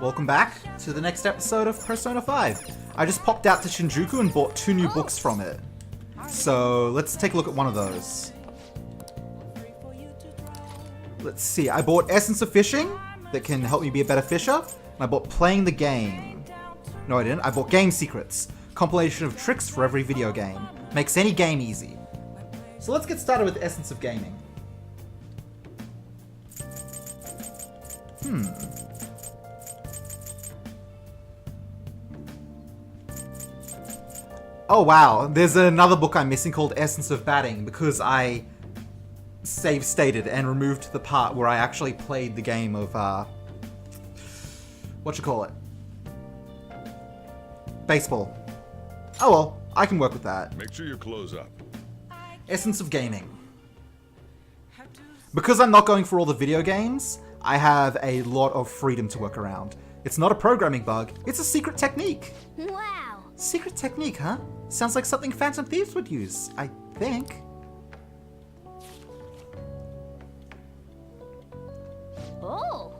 welcome back to the next episode of Persona 5. I just popped out to Shinjuku and bought 2 new books from it. So let's take a look at one of those. Let's see, I bought Essence of Fishing, that can help me be a better fisher. And I bought Playing the Game. No, I didn't. I bought Game Secrets, compilation of tricks for every video game. Makes any game easy. So let's get started with Essence of Gaming. Oh wow, there's another book I'm missing called Essence of Batting because I save stated and removed the part where I actually played the game of, baseball. Oh well, I can work with that. Make sure you close up. Essence of Gaming. Because I'm not going for all the video games, I have a lot of freedom to work around. It's not a programming bug, it's a secret technique. Wow. Secret technique, huh? Sounds like something Phantom Thieves would use, I think. Oh.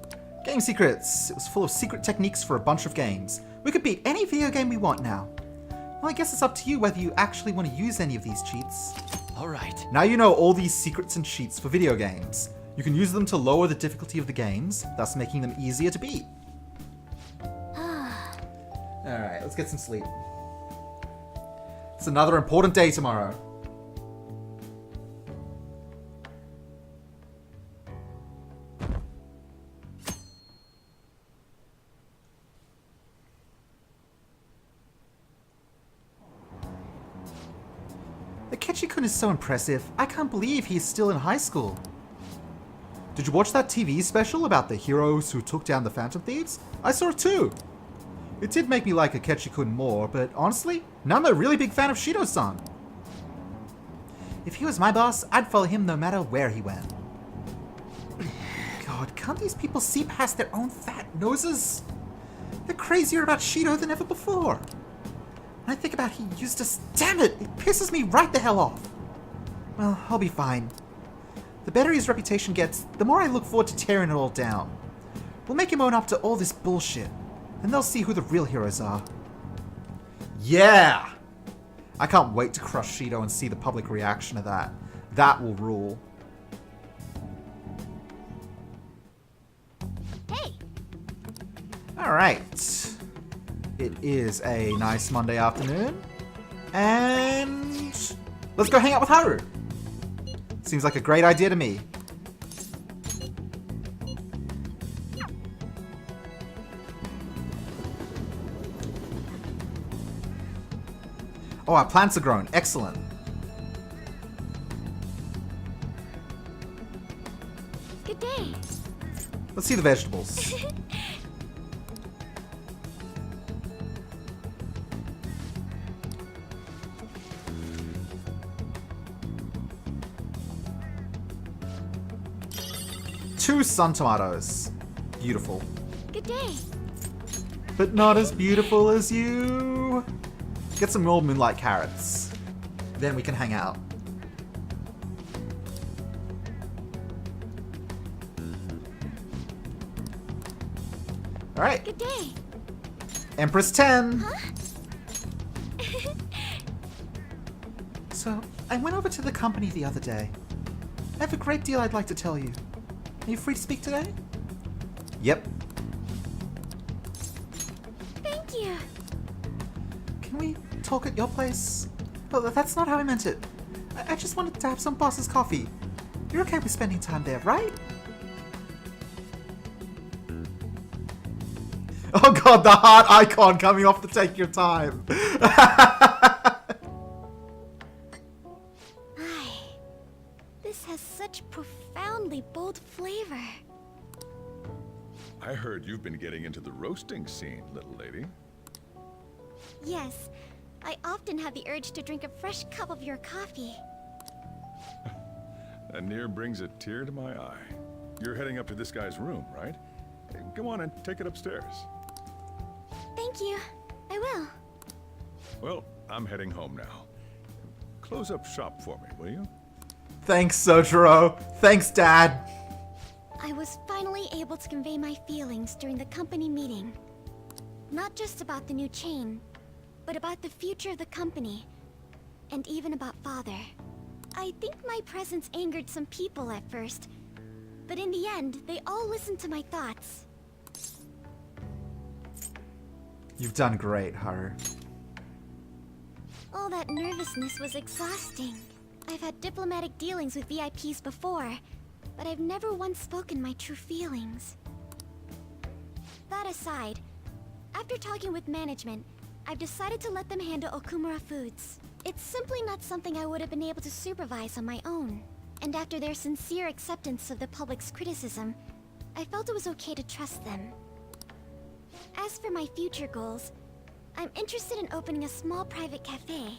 Game Secrets. It was full of secret techniques for a bunch of games. We could beat any video game we want now. Well, I guess it's up to you whether you actually want to use any of these cheats. Alright. Now you know all these secrets and cheats for video games. You can use them to lower the difficulty of the games, thus making them easier to beat. Alright, let's get some sleep. It's another important day tomorrow. Akechi-kun is so impressive. I can't believe he's still in high school. Did you watch that TV special about the heroes who took down the Phantom Thieves? I saw it too. It did make me like Akechi-kun more, but honestly, now I'm a really big fan of Shido-san. If he was my boss, I'd follow him no matter where he went. God, can't these people see past their own fat noses? They're crazier about Shido than ever before. When I think about he used us, damn it, it pisses me right the hell off. Well, I'll be fine. The better his reputation gets, the more I look forward to tearing it all down. We'll make him own up to all this bullshit, and they'll see who the real heroes are. Yeah! I can't wait to crush Shido and see the public reaction to that. That will rule. Hey. Alright. It is a nice Monday afternoon. And let's go hang out with Haru. Seems like a great idea to me. Oh, our plants are grown. Excellent. Good day. Let's see the vegetables. Two sun tomatoes. Beautiful. Good day. But not as beautiful as you. Get some more moonlight carrots. Then we can hang out. Alright. Good day. Empress 10. Huh? So, I went over to the company the other day. I have a great deal I'd like to tell you. Are you free to speak today? Yep. Thank you. Can we talk at your place? Oh, that's not how I meant it. I just wanted to have some boss's coffee. You're okay with spending time there, right? Oh god, the heart icon coming off to take your time. This has such profoundly bold flavor. I heard you've been getting into the roasting scene, little lady. Yes, I often have the urge to drink a fresh cup of your coffee. That near brings a tear to my eye. You're heading up to this guy's room, right? Go on and take it upstairs. Thank you. I will. Well, I'm heading home now. Close up shop for me, will you? Thanks, Sojiro. Thanks, Dad. I was finally able to convey my feelings during the company meeting. Not just about the new chain, but about the future of the company, and even about Father. I think my presence angered some people at first, but in the end, they all listened to my thoughts. You've done great, Haru. All that nervousness was exhausting. I've had diplomatic dealings with VIPs before, but I've never once spoken my true feelings. That aside, after talking with management, I've decided to let them handle Okumura Foods. It's simply not something I would have been able to supervise on my own. And after their sincere acceptance of the public's criticism, I felt it was okay to trust them. As for my future goals, I'm interested in opening a small private cafe.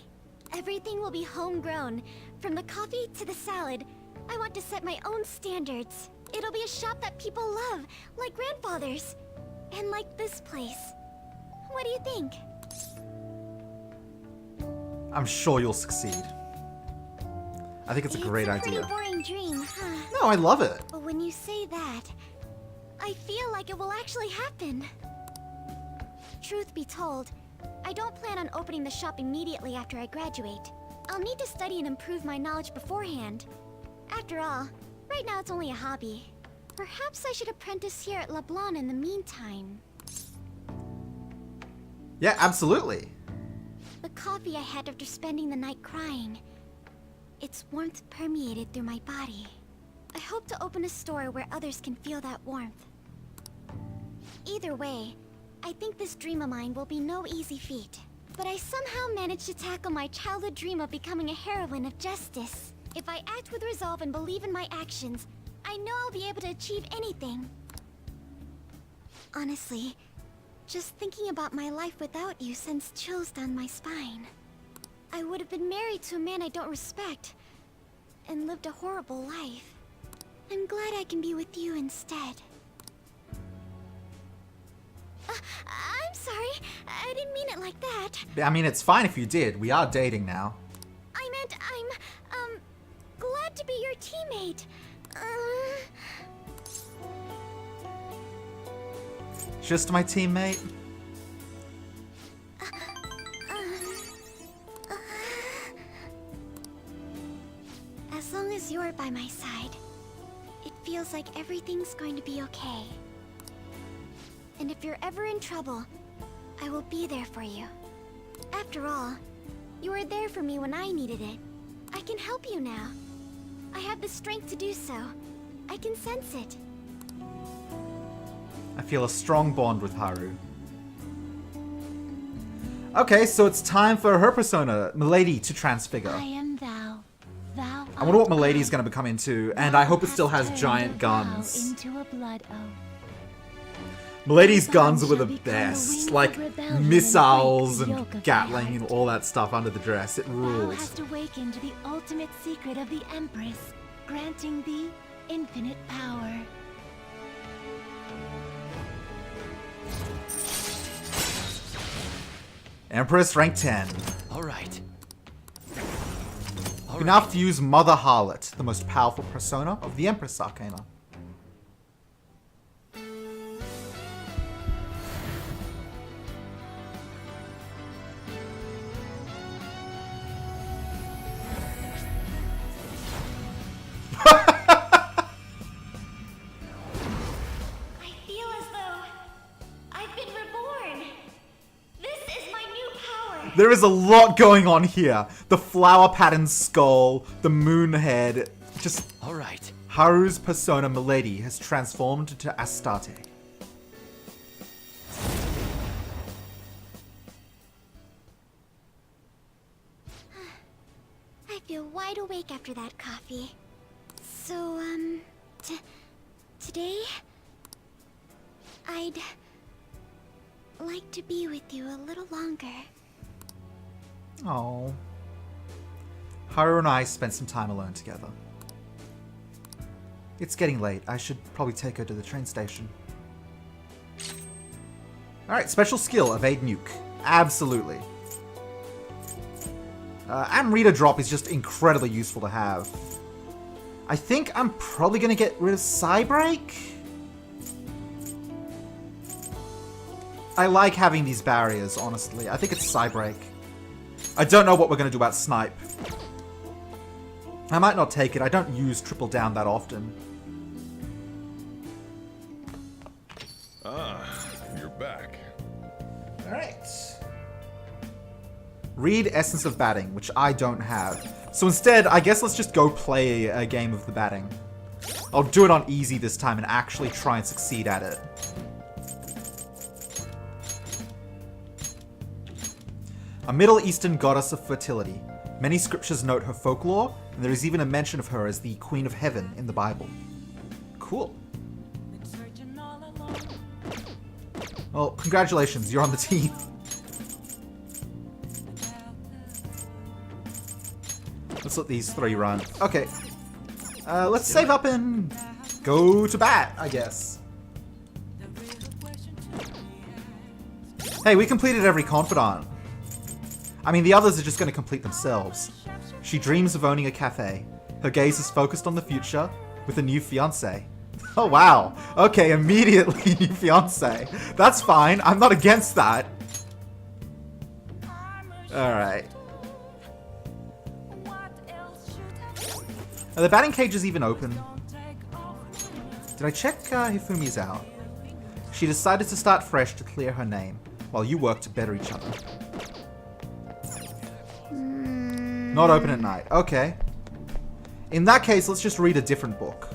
Everything will be homegrown, from the coffee to the salad. I want to set my own standards. It'll be a shop that people love, like grandfather's. And like this place. What do you think? I'm sure you'll succeed. I think it's a great idea. It's a pretty boring dream, huh? No, I love it. But when you say that, I feel like it will actually happen. Truth be told, I don't plan on opening the shop immediately after I graduate. I'll need to study and improve my knowledge beforehand. After all, right now it's only a hobby. Perhaps I should apprentice here at Leblanc in the meantime. Yeah, absolutely. The coffee I had after spending the night crying. Its warmth permeated through my body. I hope to open a store where others can feel that warmth. Either way, I think this dream of mine will be no easy feat. But I somehow managed to tackle my childhood dream of becoming a heroine of justice. If I act with resolve and believe in my actions, I know I'll be able to achieve anything. Honestly, just thinking about my life without you sends chills down my spine. I would have been married to a man I don't respect, and lived a horrible life. I'm glad I can be with you instead. I'm sorry, I didn't mean it like that. I mean, it's fine if you did. We are dating now. I meant I'm glad to be your teammate. Just my teammate? As long as you're by my side, it feels like everything's going to be okay. And if you're ever in trouble, I will be there for you. After all, you were there for me when I needed it. I can help you now. I have the strength to do so. I can sense it. I feel a strong bond with Haru. Okay, so it's time for her persona, Milady, to transfigure. I am thou. Thou I wonder what art Milady's I. gonna become into, and Thou I hope it still hast has turned giant thou guns. into a blood oak. Milady's Thy guns bond were shall the become the best. wings Like of rebellion and missiles break the and yoke of thy Gatling heart. and all that stuff under the dress. It Thou rules. hast awakened the ultimate secret of the Empress, granting thee infinite power. Empress rank 10. All right. You now have to use Mother Harlot, the most powerful persona of the Empress Arcana. I feel as though I've been reborn. This is my new power. There is a lot going on here. The flower patterned skull, the moon head. Just All right. Haru's persona Milady has transformed into Astarte. I feel wide awake after that coffee. So, today, I'd like to be with you a little longer. Oh. Haru and I spent some time alone together. It's getting late. I should probably take her to the train station. Alright, special skill, evade nuke. Absolutely. And Rita drop is just incredibly useful to have. I think I'm probably going to get rid of Psybreak. I like having these barriers, honestly. I think it's Psybreak. I don't know what we're going to do about Snipe. I might not take it. I don't use Triple Down that often. Ah, you're back. Alright. Read Essence of Batting, which I don't have. So instead, I guess let's just go play a game of the batting. I'll do it on easy this time and actually try and succeed at it. A Middle Eastern goddess of fertility. Many scriptures note her folklore, and there is even a mention of her as the Queen of Heaven in the Bible. Cool. Well, congratulations, you're on the team. Let's let these three run. Okay. Let's save up and go to bat, I guess. Hey, we completed every Confidant. I mean, the others are just going to complete themselves. She dreams of owning a cafe. Her gaze is focused on the future with a new fiancé. Oh, wow. Okay, immediately new fiancé. That's fine. I'm not against that. Alright. Are the batting cages even open? Did I check Hifumi's out? She decided to start fresh to clear her name, while you work to better each other. Not open at night. Okay. In that case, let's just read a different book.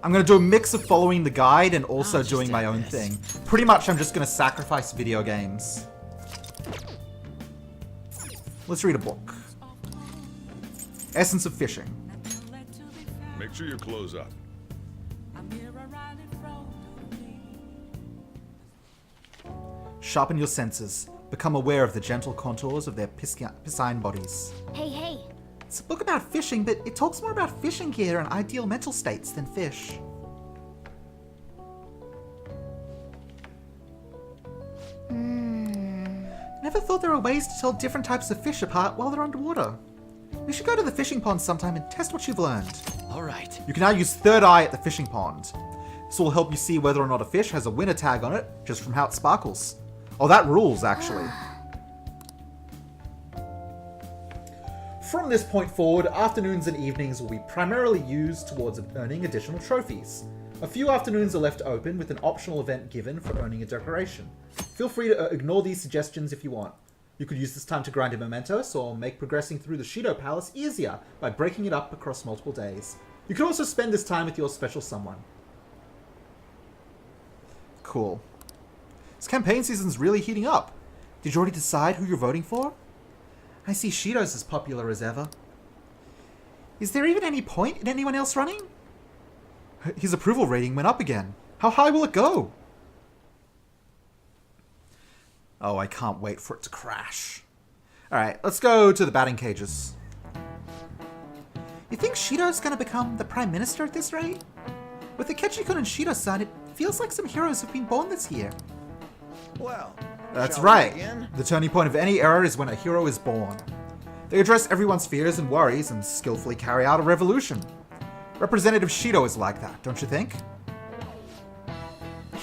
I'm going to do a mix of following the guide and also doing my own thing. Pretty much I'm just going to sacrifice video games. Let's read a book. Essence of Fishing. Make sure you close up. Sharpen your senses. Become aware of the gentle contours of their piscine bodies. Hey, hey. It's a book about fishing, but it talks more about fishing gear and ideal mental states than fish. Never thought there were ways to tell different types of fish apart while they're underwater. We should go to the fishing pond sometime and test what you've learned. Alright. You can now use third eye at the fishing pond. This will help you see whether or not a fish has a winner tag on it, just from how it sparkles. Oh, that rules, actually. From this point forward, afternoons and evenings will be primarily used towards earning additional trophies. A few afternoons are left open with an optional event given for earning a decoration. Feel free to ignore these suggestions if you want. You could use this time to grind in mementos or make progressing through the Shido Palace easier by breaking it up across multiple days. You can also spend this time with your special someone. Cool. This campaign season's really heating up. Did you already decide who you're voting for? I see Shido's as popular as ever. Is there even any point in anyone else running? His approval rating went up again. How high will it go? Oh, I can't wait for it to crash. Alright, let's go to the batting cages. You think Shido's gonna become the Prime Minister at this rate? With the Ketchikun and Shido-san, it feels like some heroes have been born this year. Well, That's shall we right. begin? The turning point of any era is when a hero is born. They address everyone's fears and worries and skillfully carry out a revolution. Representative Shido is like that, don't you think?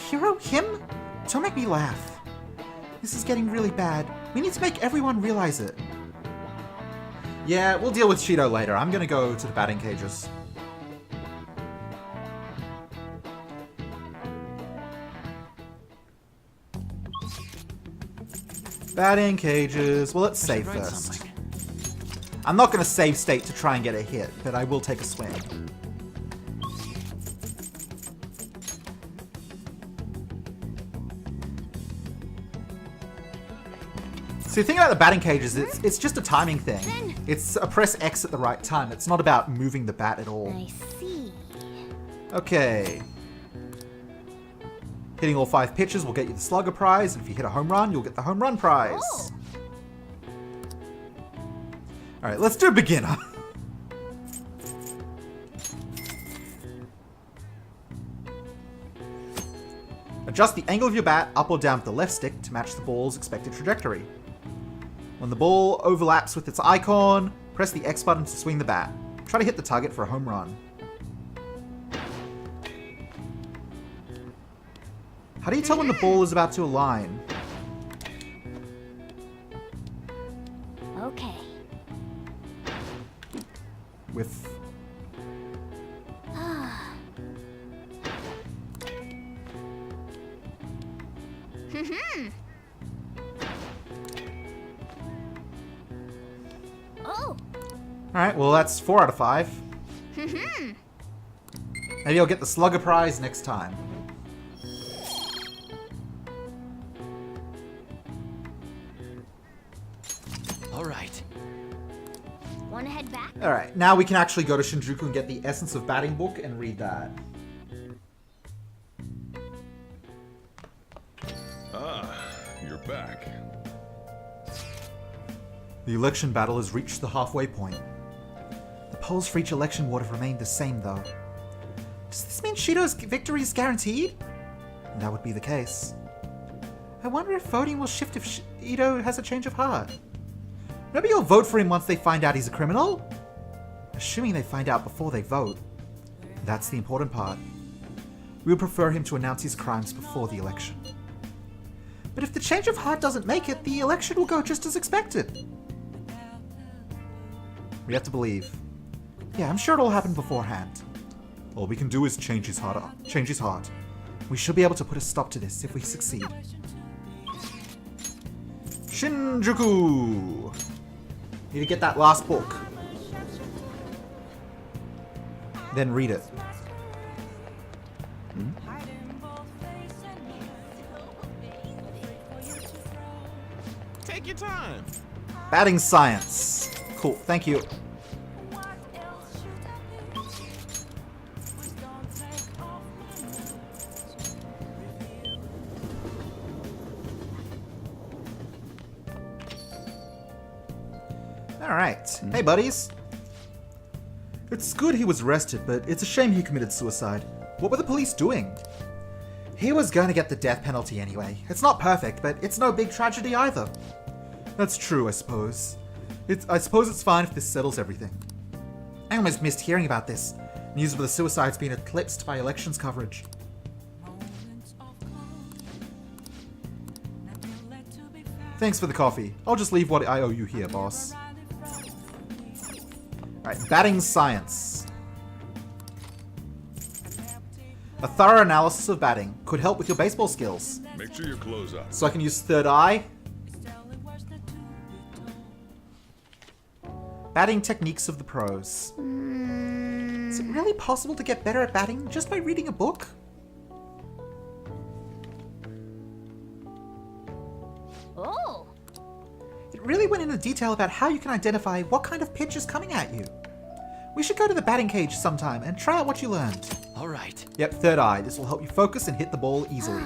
Hero? Him? Don't make me laugh. This is getting really bad. We need to make everyone realize it. Yeah, we'll deal with Shido later. I'm gonna go to the batting cages. Batting cages. Well, let's save write first. something. I'm not going to save state to try and get a hit, but I will take a swing. So the thing about the batting cages, it's just a timing thing. It's a press X at the right time. It's not about moving the bat at all. I see. Okay. Hitting all 5 pitches will get you the Slugger Prize, and if you hit a home run, you'll get the Home Run Prize. Oh. Alright, let's do beginner. A Adjust the angle of your bat up or down with the left stick to match the ball's expected trajectory. When the ball overlaps with its icon, press the X button to swing the bat. Try to hit the target for a home run. How do you tell when the ball is about to align? Okay. With... Oh. Alright, well that's 4 out of 5. Maybe I'll get the Slugger Prize next time. All right. Wanna head back? Alright, now we can actually go to Shinjuku and get the Essence of Batting book and read that. Ah, you're back. The election battle has reached the halfway point. The polls for each election would have remained the same, though. Does this mean Shido's victory is guaranteed? That would be the case. I wonder if voting will shift if Shido has a change of heart. Maybe you'll vote for him once they find out he's a criminal? Assuming they find out before they vote. That's the important part. We would prefer him to announce his crimes before the election. But if the change of heart doesn't make it, the election will go just as expected. We have to believe. Yeah, I'm sure it'll happen beforehand. All we can do is change his heart. We should be able to put a stop to this if we succeed. Shinjuku! Need to get that last book. Then read it. Take your time. Batting science. Cool, thank you. Alright. Hey, buddies. It's good he was arrested, but it's a shame he committed suicide. What were the police doing? He was going to get the death penalty anyway. It's not perfect, but it's no big tragedy either. That's true, I suppose. I suppose it's fine if this settles everything. I almost missed hearing about this. News of the suicide's been eclipsed by elections coverage. Thanks for the coffee. I'll just leave what I owe you here, boss. Alright, batting science. A thorough analysis of batting could help with your baseball skills. Make sure you close up. So I can use third eye. Batting techniques of the pros. Is it really possible to get better at batting just by reading a book? Oh. It really went into detail about how you can identify what kind of pitch is coming at you. We should go to the batting cage sometime and try out what you learned. All right. Yep, third eye. This will help you focus and hit the ball easily.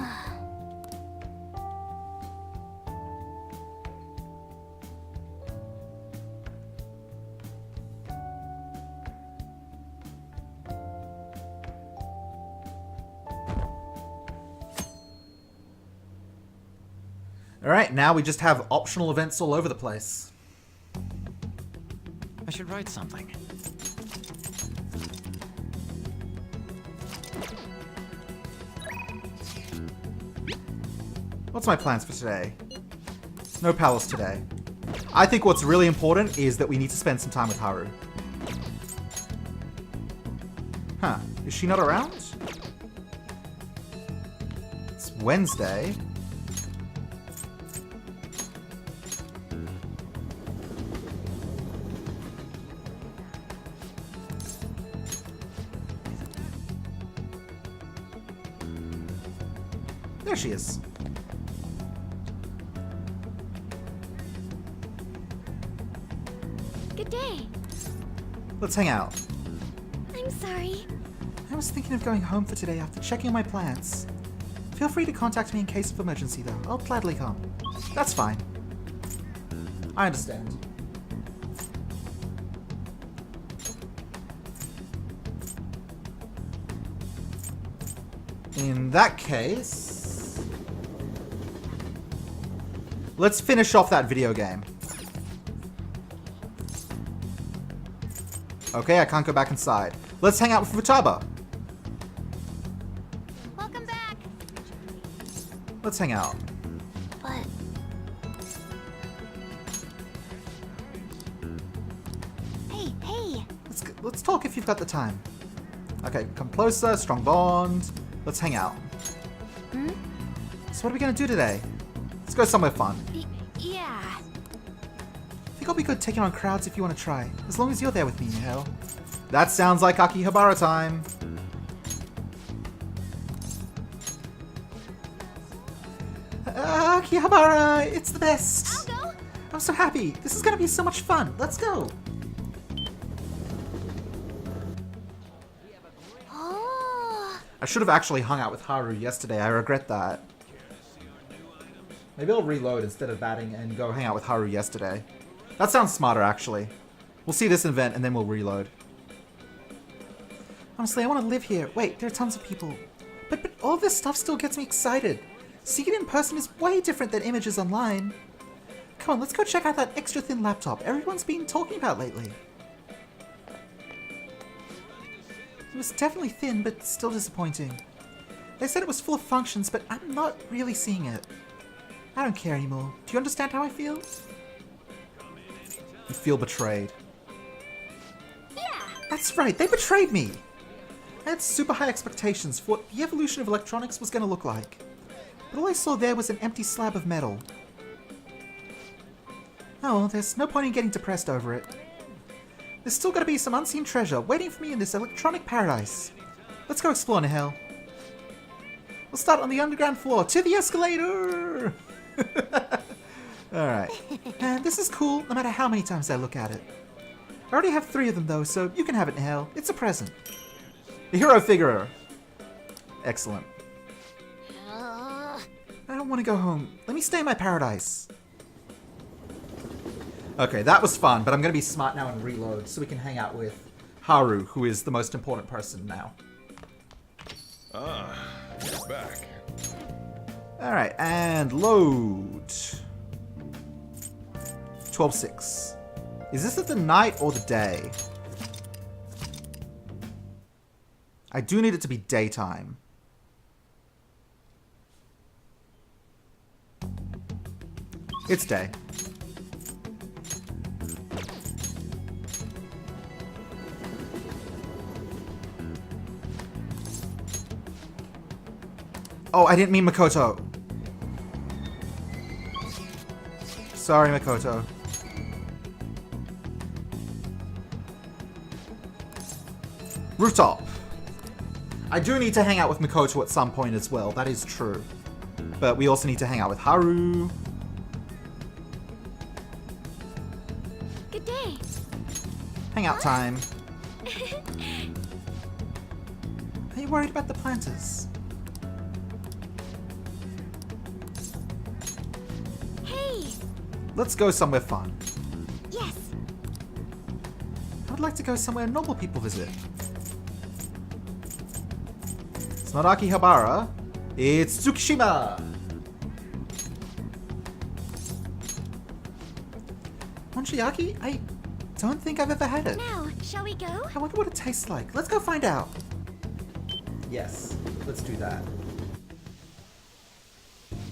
Alright, now we just have optional events all over the place. I should write something. What's my plans for today? No palace today. I think what's really important is that we need to spend some time with Haru. Huh, is she not around? It's Wednesday. There she is. Good day. Let's hang out. I'm sorry. I was thinking of going home for today after checking my plans. Feel free to contact me in case of emergency though. I'll gladly come. That's fine. I understand. In that case... Let's finish off that video game. Okay, I can't go back inside. Let's hang out with Futaba. Welcome back. Let's hang out. But hey. Let's talk if you've got the time. Okay, come closer, strong bond. Let's hang out. Hmm? So what are we gonna do today? Let's go somewhere fun. Yeah. I think I'll be good taking on crowds if you want to try. As long as you're there with me, Nihil. That sounds like Akihabara time. Akihabara, it's the best. I'll go. I'm so happy. This is gonna be so much fun. Let's go. Oh. I should have actually hung out with Haru yesterday. I regret that. Maybe I'll reload instead of batting and go hang out with Haru yesterday. That sounds smarter, actually. We'll see this event and then we'll reload. Honestly, I want to live here. Wait, there are tons of people. But all this stuff still gets me excited. Seeing it in person is way different than images online. Come on, let's go check out that extra thin laptop everyone's been talking about lately. It was definitely thin, but still disappointing. They said it was full of functions, but I'm not really seeing it. I don't care anymore. Do you understand how I feel? You feel betrayed. Yeah. That's right, they betrayed me! I had super high expectations for what the evolution of electronics was going to look like. But all I saw there was an empty slab of metal. Oh well, there's no point in getting depressed over it. There's still got to be some unseen treasure waiting for me in this electronic paradise. Let's go explore, Nihil. We'll start on the underground floor. To the escalator! Alright. And this is cool, no matter how many times I look at it. I already have 3 of them, though, so you can have it, Nihil. It's a present. The hero figure. Excellent. I don't want to go home. Let me stay in my paradise. Okay, that was fun, but I'm going to be smart now and reload so we can hang out with Haru, who is the most important person now. Ah, he's back. Alright, and load. 12:06. Is this at the night or the day? I do need it to be daytime. It's day. Oh, I didn't mean Makoto. Sorry, Makoto. Rooftop. I do need to hang out with Makoto at some point as well, that is true. But we also need to hang out with Haru. Good day. Hangout time. Are you worried about the planters? Hey. Let's go somewhere fun. Yes. I would like to go somewhere normal people visit. It's not Akihabara, it's Tsukishima! Monchiaki? I don't think I've ever had it. Now, shall we go? I wonder what it tastes like. Let's go find out. Yes, let's do that.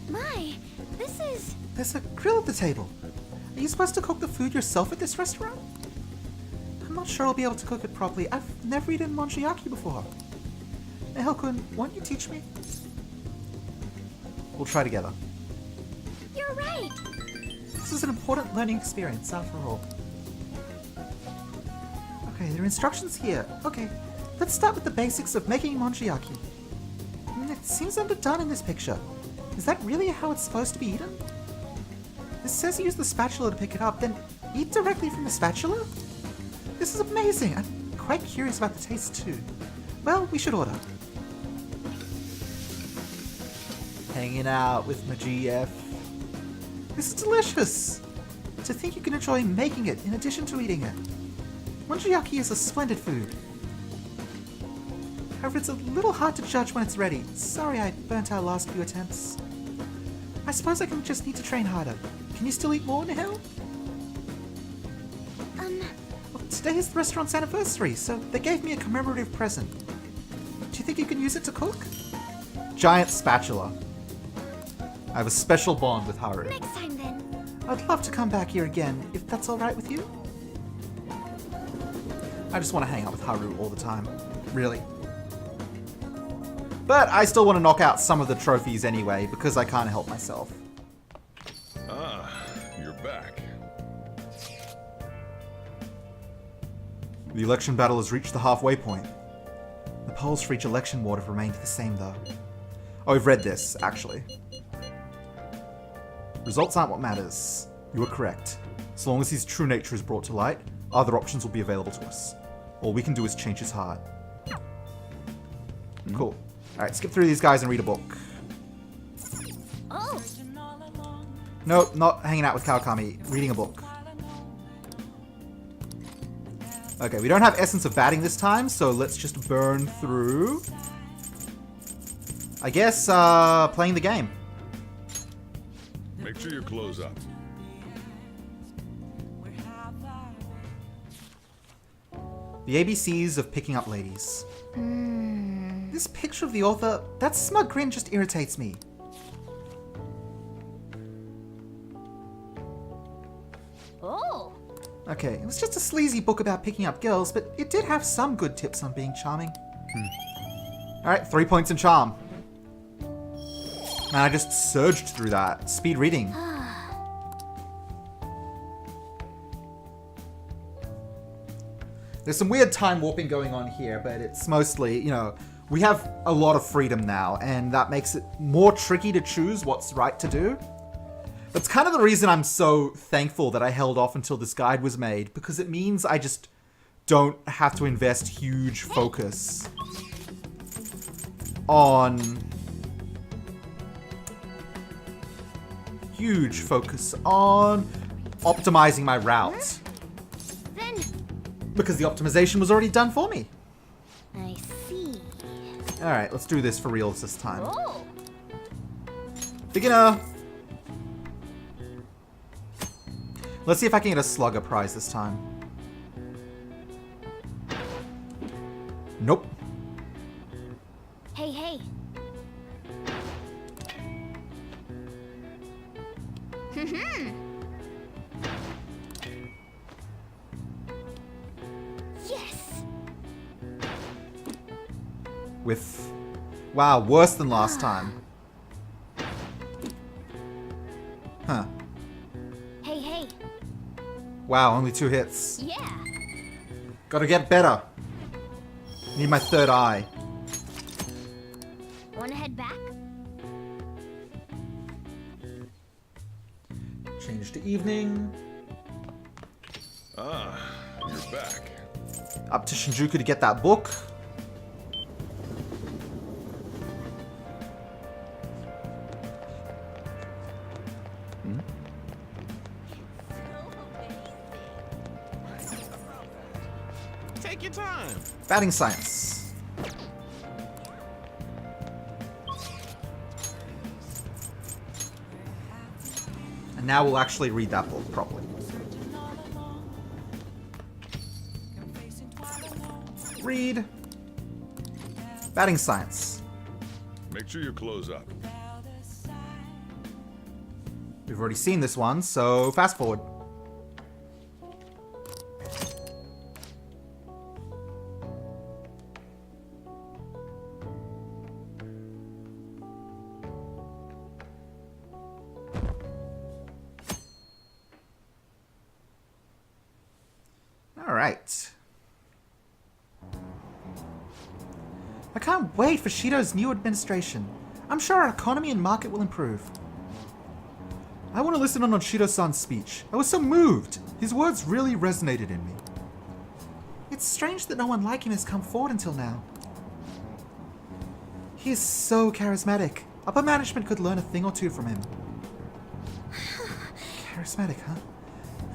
My, this is... There's a grill at the table. Are you supposed to cook the food yourself at this restaurant? I'm not sure I'll be able to cook it properly. I've never eaten monchiaki before. Nihil-kun, won't you teach me? We'll try together. You're right. This is an important learning experience, after all. Okay, there are instructions here. Okay, let's start with the basics of making monchiaki. It seems underdone in this picture. Is that really how it's supposed to be eaten? It says use the spatula to pick it up, then eat directly from the spatula? This is amazing! I'm quite curious about the taste too. Well, we should order. Hanging out with my GF. This is delicious! To think you can enjoy making it in addition to eating it. Monchiaki is a splendid food. However, it's a little hard to judge when it's ready. Sorry I burnt our last few attempts. I suppose I can just need to train harder. Can you still eat more, Nihil? Well, today is the restaurant's anniversary, so they gave me a commemorative present. Do you think you can use it to cook? Giant spatula. I have a special bond with Haru. Next time then. I'd love to come back here again, if that's alright with you. I just want to hang out with Haru all the time. Really. But I still want to knock out some of the trophies anyway, because I can't help myself. Ah, you're back. The election battle has reached the halfway point. The polls for each election ward have remained the same, though. Oh, we've read this, actually. Results aren't what matters. You are correct. So long as his true nature is brought to light, other options will be available to us. All we can do is change his heart. Cool. Alright, skip through these guys and read a book. Oh, Nope, not hanging out with Kawakami. Reading a book. Okay, we don't have Essence of Batting this time, so let's just burn through. I guess, playing the game. Make sure you close up. The ABCs of Picking Up Ladies. This picture of the author, that smug grin just irritates me. oh. Okay, it was just a sleazy book about picking up girls, but it did have some good tips on being charming. Alright, 3 points in charm. Man, I just surged through that. Speed reading. There's some weird time warping going on here, but it's mostly, you know, we have a lot of freedom now, and that makes it more tricky to choose what's right to do. That's kind of the reason I'm so thankful that I held off until this guide was made, because it means I just don't have to invest huge focus on... optimizing my route. Then Because the optimization was already done for me. I see. Alright, let's do this for reals this time. Oh. Beginner! Let's see if I can get a Slugger Prize this time. Nope. Hey, hey. Yes. With... Wow, worse than last time. Huh. Hey, hey. Wow, only 2 hits. Yeah. Gotta get better. Need my third eye. Wanna head back? Change to evening. Ah, you're back. Up to Shinjuku to get that book. Take your time. Batting science. And now we'll actually read that book properly. Read. Batting science. Make sure you close up. We've already seen this one, so fast forward. Alright. I can't wait for Shido's new administration. I'm sure our economy and market will improve. I want to listen on Shido-san's speech. I was so moved. His words really resonated in me. It's strange that no one like him has come forward until now. He is so charismatic. Upper management could learn a thing or two from him. Charismatic, huh?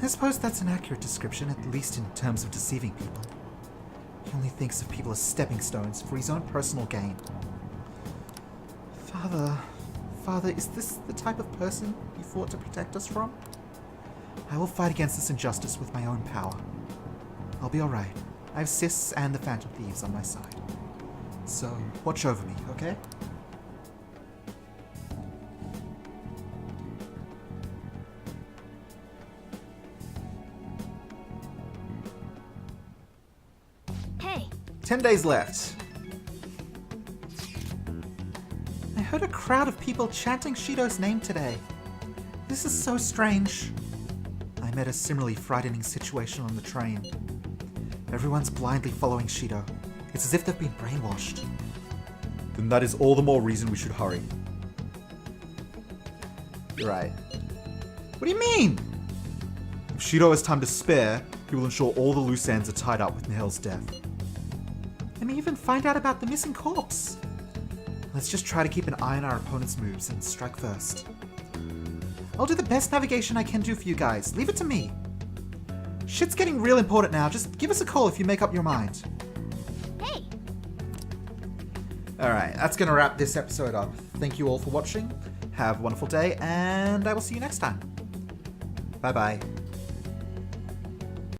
I suppose that's an accurate description, at least in terms of deceiving people. He only thinks of people as stepping stones for his own personal gain. Father, Father, is this the type of person you fought to protect us from? I will fight against this injustice with my own power. I'll be alright. I have Sis and the Phantom Thieves on my side. So, watch over me, okay? Hey, 10 days left. I heard a crowd of people chanting Shido's name today. This is so strange. I met a similarly frightening situation on the train. Everyone's blindly following Shido. It's as if they've been brainwashed. Then that is all the more reason we should hurry. You're right. What do you mean? If Shido has time to spare, he will ensure all the loose ends are tied up with Nail's death. And even find out about the missing corpse. Let's just try to keep an eye on our opponent's moves and strike first. I'll do the best navigation I can do for you guys. Leave it to me. Shit's getting real important now. Just give us a call if you make up your mind. hey. Alright, that's going to wrap this episode up. Thank you all for watching. Have a wonderful day, and I will see you next time. Bye-bye.